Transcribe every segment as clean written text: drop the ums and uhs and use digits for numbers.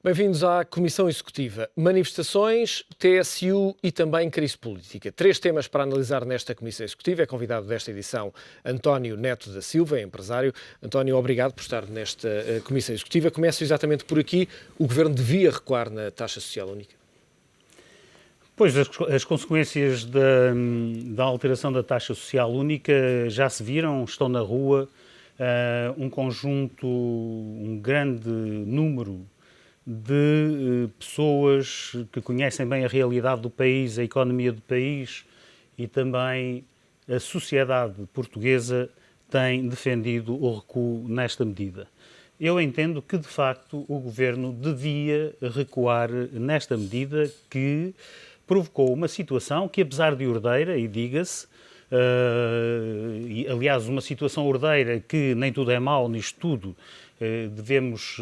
Bem-vindos à Comissão Executiva. Manifestações, TSU e também crise política. 3 temas para analisar nesta Comissão Executiva. É convidado desta edição António Neto da Silva, é empresário. António, obrigado por estar nesta Comissão Executiva. Começo exatamente por aqui. O Governo devia recuar na taxa social única? Pois, as consequências da alteração da taxa social única já se viram, estão na rua. Um grande número de pessoas que conhecem bem a realidade do país, a economia do país e também a sociedade portuguesa têm defendido o recuo nesta medida. Eu entendo que, de facto, o Governo devia recuar nesta medida que provocou uma situação que, apesar de ordeira, e diga-se, aliás, uma situação ordeira que nem tudo é mau nisto tudo, devemos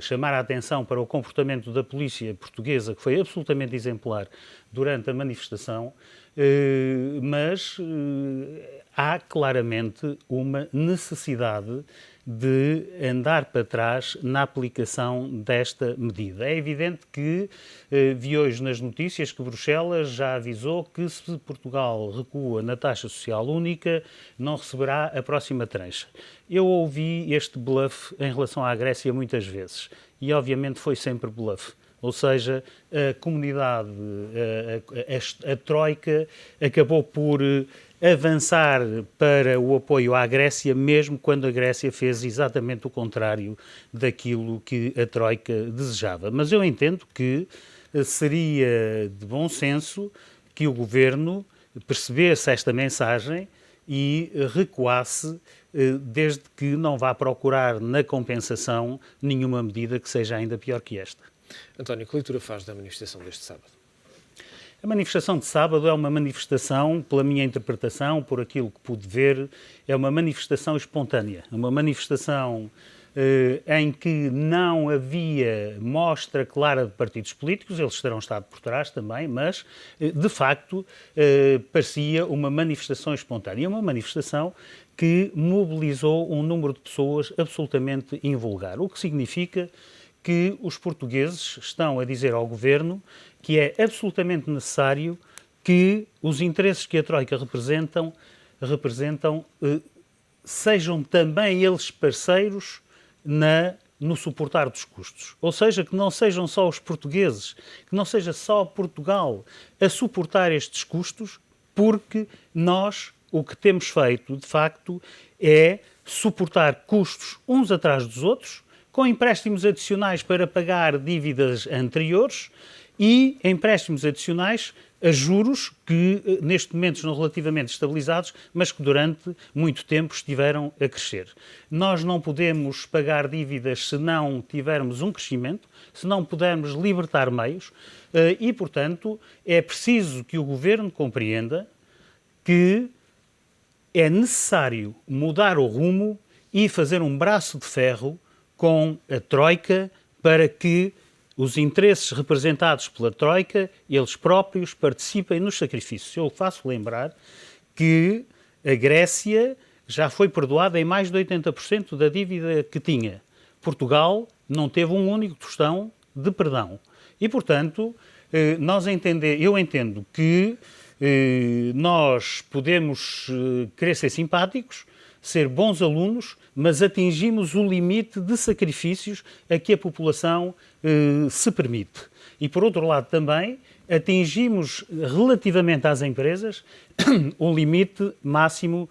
chamar a atenção para o comportamento da polícia portuguesa, que foi absolutamente exemplar durante a manifestação, mas há claramente uma necessidade de andar para trás na aplicação desta medida. É evidente que vi hoje nas notícias que Bruxelas já avisou que se Portugal recua na taxa social única, não receberá a próxima tranche. Eu ouvi este bluff em relação à Grécia muitas vezes e obviamente foi sempre bluff. Ou seja, a comunidade, a Troika, acabou por avançar para o apoio à Grécia, mesmo quando a Grécia fez exatamente o contrário daquilo que a Troika desejava. Mas eu entendo que seria de bom senso que o Governo percebesse esta mensagem e recuasse, desde que não vá procurar na compensação nenhuma medida que seja ainda pior que esta. António, que leitura faz da manifestação deste sábado? A manifestação de sábado é uma manifestação, pela minha interpretação, por aquilo que pude ver, é uma manifestação espontânea, uma manifestação em que não havia mostra clara de partidos políticos, eles terão estado por trás também, mas, de facto, parecia uma manifestação espontânea, uma manifestação que mobilizou um número de pessoas absolutamente invulgar, o que significa que os portugueses estão a dizer ao Governo que é absolutamente necessário que os interesses que a Troika representam sejam também eles parceiros no suportar dos custos. Ou seja, que não sejam só os portugueses, que não seja só Portugal a suportar estes custos, porque nós, o que temos feito, de facto, é suportar custos uns atrás dos outros, com empréstimos adicionais para pagar dívidas anteriores e empréstimos adicionais a juros que neste momento estão relativamente estabilizados, mas que durante muito tempo estiveram a crescer. Nós não podemos pagar dívidas se não tivermos um crescimento, se não pudermos libertar meios e, portanto, é preciso que o Governo compreenda que é necessário mudar o rumo e fazer um braço de ferro com a Troika para que os interesses representados pela Troika, eles próprios participem nos sacrifícios. Eu faço lembrar que a Grécia já foi perdoada em mais de 80% da dívida que tinha. Portugal não teve um único tostão de perdão. E, portanto, eu entendo que nós podemos querer ser simpáticos, ser bons alunos, mas atingimos o limite de sacrifícios a que a população se permite. E, por outro lado, também atingimos, relativamente às empresas, o limite máximo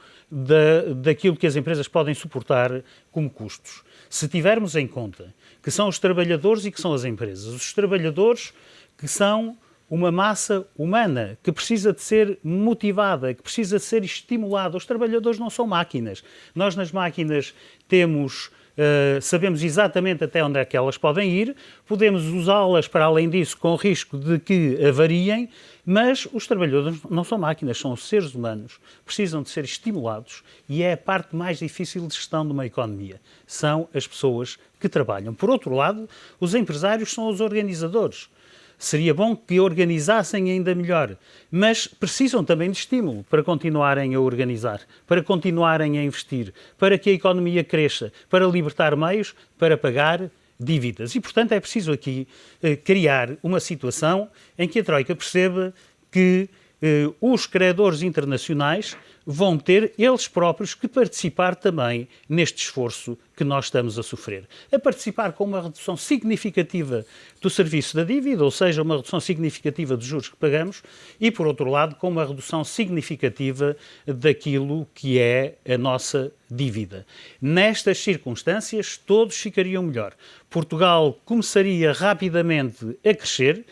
daquilo que as empresas podem suportar como custos. Se tivermos em conta que são os trabalhadores e que são as empresas, os trabalhadores que são uma massa humana que precisa de ser motivada, que precisa de ser estimulada. Os trabalhadores não são máquinas. Nós nas máquinas sabemos exatamente até onde é que elas podem ir, podemos usá-las para além disso com o risco de que avariem, mas os trabalhadores não são máquinas, são seres humanos, precisam de ser estimulados e é a parte mais difícil de gestão de uma economia. São as pessoas que trabalham. Por outro lado, os empresários são os organizadores. Seria bom que organizassem ainda melhor, mas precisam também de estímulo para continuarem a organizar, para continuarem a investir, para que a economia cresça, para libertar meios, para pagar dívidas. E, portanto, é preciso aqui criar uma situação em que a Troika perceba que os credores internacionais vão ter eles próprios que participar também neste esforço que nós estamos a sofrer. A participar com uma redução significativa do serviço da dívida, ou seja, uma redução significativa dos juros que pagamos, e, por outro lado, com uma redução significativa daquilo que é a nossa dívida. Nestas circunstâncias, todos ficariam melhor. Portugal começaria rapidamente a crescer,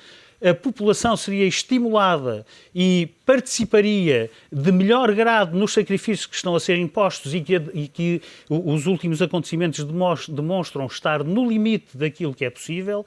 a população seria estimulada e participaria de melhor grado nos sacrifícios que estão a ser impostos e que os últimos acontecimentos demonstram estar no limite daquilo que é possível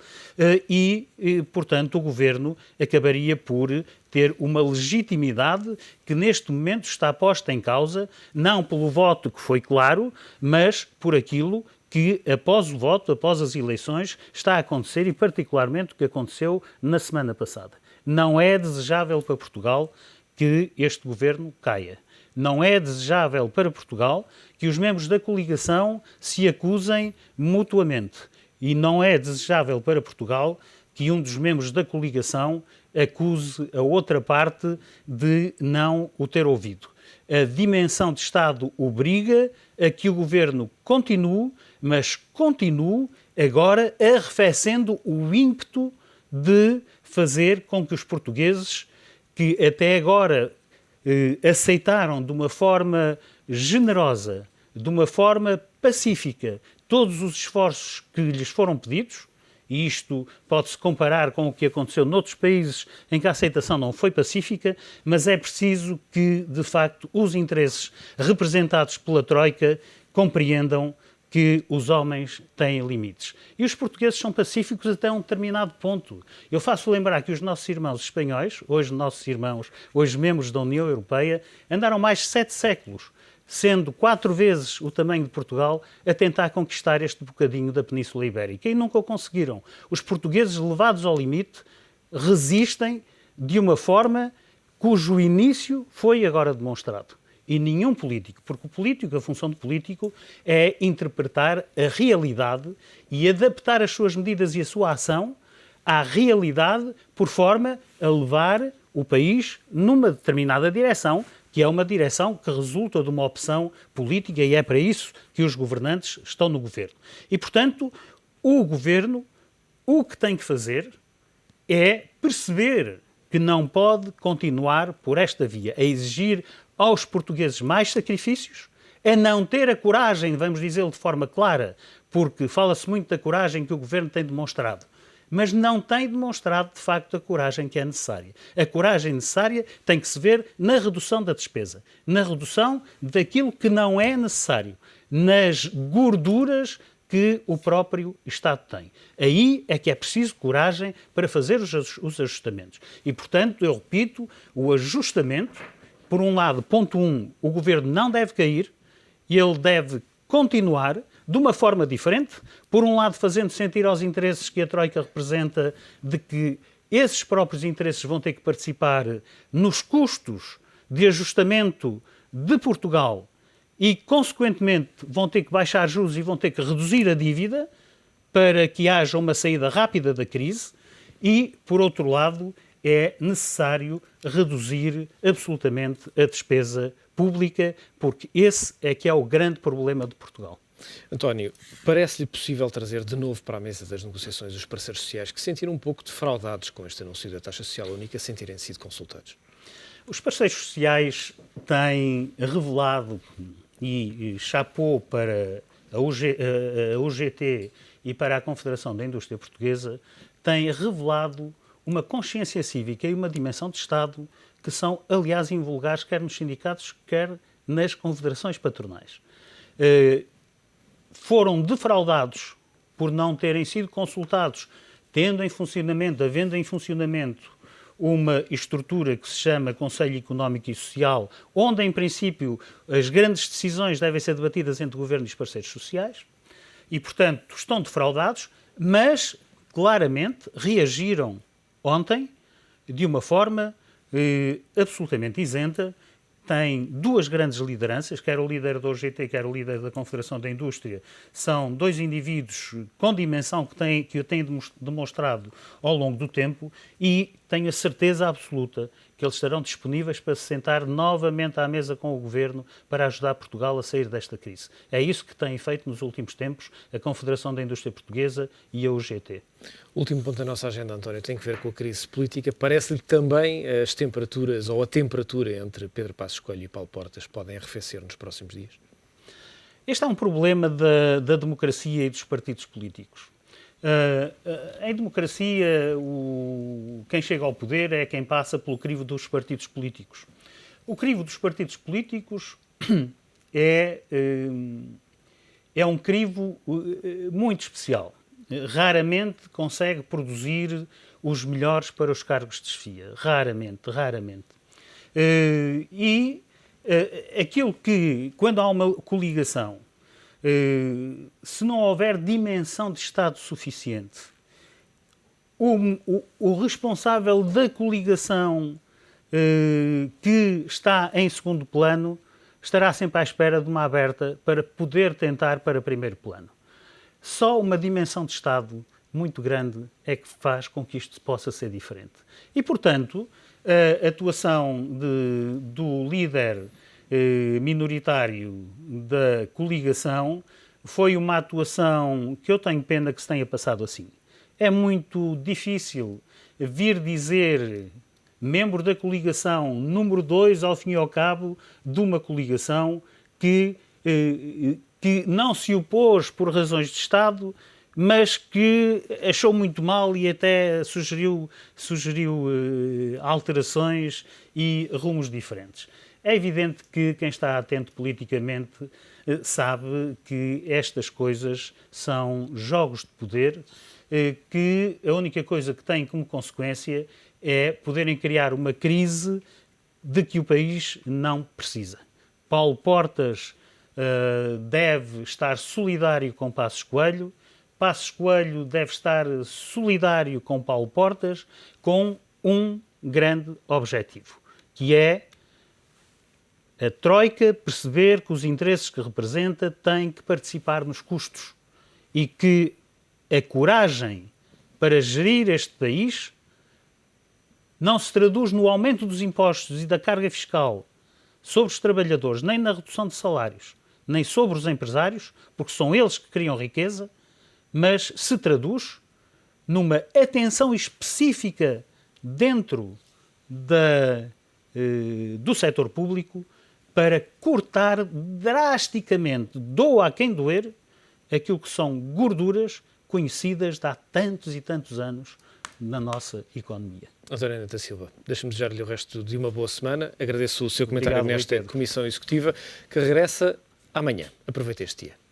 portanto, o Governo acabaria por ter uma legitimidade que neste momento está posta em causa, não pelo voto que foi claro, mas por aquilo que após o voto, após as eleições, está a acontecer e particularmente o que aconteceu na semana passada. Não é desejável para Portugal que este governo caia. Não é desejável para Portugal que os membros da coligação se acusem mutuamente. E não é desejável para Portugal que um dos membros da coligação acuse a outra parte de não o ter ouvido. A dimensão de Estado obriga a que o governo continue, mas continue agora arrefecendo o ímpeto de fazer com que os portugueses, que até agora aceitaram de uma forma generosa, de uma forma pacífica, todos os esforços que lhes foram pedidos, e isto pode-se comparar com o que aconteceu noutros países em que a aceitação não foi pacífica, mas é preciso que, de facto, os interesses representados pela Troika compreendam que os homens têm limites. E os portugueses são pacíficos até um determinado ponto. Eu faço lembrar que os nossos irmãos espanhóis, hoje nossos irmãos, hoje membros da União Europeia, andaram mais de 7 séculos, sendo 4 vezes o tamanho de Portugal, a tentar conquistar este bocadinho da Península Ibérica. E nunca o conseguiram. Os portugueses, levados ao limite, resistem de uma forma cujo início foi agora demonstrado. E nenhum político, porque o político, a função do político é interpretar a realidade e adaptar as suas medidas e a sua ação à realidade por forma a levar o país numa determinada direção, que é uma direção que resulta de uma opção política e é para isso que os governantes estão no governo. E, portanto, o governo, o que tem que fazer é perceber que não pode continuar por esta via, a exigir aos portugueses mais sacrifícios, a não ter a coragem, vamos dizê-lo de forma clara, porque fala-se muito da coragem que o governo tem demonstrado, mas não tem demonstrado, de facto, a coragem que é necessária. A coragem necessária tem que se ver na redução da despesa, na redução daquilo que não é necessário, nas gorduras que o próprio Estado tem. Aí é que é preciso coragem para fazer os ajustamentos. E, portanto, eu repito, o ajustamento, por um lado, ponto 1, o governo não deve cair e ele deve continuar de uma forma diferente, por um lado fazendo sentir aos interesses que a Troika representa de que esses próprios interesses vão ter que participar nos custos de ajustamento de Portugal e, consequentemente, vão ter que baixar juros e vão ter que reduzir a dívida para que haja uma saída rápida da crise e, por outro lado, é necessário reduzir absolutamente a despesa pública, porque esse é que é o grande problema de Portugal. António, parece-lhe possível trazer de novo para a mesa das negociações os parceiros sociais que se sentiram um pouco defraudados com este anúncio da taxa social única sem terem sido consultados? Os parceiros sociais têm revelado, e chapou para a UGT e para a Confederação da Indústria Portuguesa, têm revelado uma consciência cívica e uma dimensão de Estado que são, aliás, invulgares quer nos sindicatos, quer nas confederações patronais. Foram defraudados por não terem sido consultados, havendo em funcionamento uma estrutura que se chama Conselho Económico e Social, onde, em princípio, as grandes decisões devem ser debatidas entre o Governo e os parceiros sociais, e, portanto, estão defraudados, mas, claramente, reagiram ontem de uma forma absolutamente isenta, tem duas grandes lideranças, quer o líder da OGT, quer o líder da Confederação da Indústria, são dois indivíduos com dimensão que o têm demonstrado ao longo do tempo, e tenho a certeza absoluta que eles estarão disponíveis para se sentar novamente à mesa com o Governo para ajudar Portugal a sair desta crise. É isso que têm feito nos últimos tempos a Confederação da Indústria Portuguesa e a UGT. O último ponto da nossa agenda, António, tem que ver com a crise política. Parece-lhe que também as temperaturas, ou a temperatura entre Pedro Passos Coelho e Paulo Portas podem arrefecer nos próximos dias? Este é um problema da democracia e dos partidos políticos. Em democracia, quem chega ao poder é quem passa pelo crivo dos partidos políticos. O crivo dos partidos políticos é um crivo muito especial. Raramente consegue produzir os melhores para os cargos de chefia. Raramente. Aquilo que, quando há uma coligação, se não houver dimensão de Estado suficiente, o responsável da coligação que está em segundo plano estará sempre à espera de uma aberta para poder tentar para primeiro plano. Só uma dimensão de Estado muito grande é que faz com que isto possa ser diferente. E, portanto, a atuação do líder minoritário da coligação foi uma atuação que eu tenho pena que se tenha passado assim. É muito difícil vir dizer membro da coligação número 2, ao fim e ao cabo, de uma coligação que não se opôs por razões de Estado, mas que achou muito mal e até sugeriu alterações e rumos diferentes. É evidente que quem está atento politicamente sabe que estas coisas são jogos de poder, que a única coisa que têm como consequência é poderem criar uma crise de que o país não precisa. Paulo Portas deve estar solidário com Passos Coelho, Passos Coelho deve estar solidário com Paulo Portas, com um grande objetivo, que é a Troika perceber que os interesses que representa têm que participar nos custos e que a coragem para gerir este país não se traduz no aumento dos impostos e da carga fiscal sobre os trabalhadores, nem na redução de salários, nem sobre os empresários, porque são eles que criam riqueza, mas se traduz numa atenção específica dentro do setor público para cortar drasticamente, doa a quem doer, aquilo que são gorduras conhecidas de há tantos e tantos anos na nossa economia. António Neto da Silva, deixa-me desejar-lhe o resto de uma boa semana. Agradeço o seu comentário nesta Comissão Executiva, que regressa amanhã. Aproveite este dia.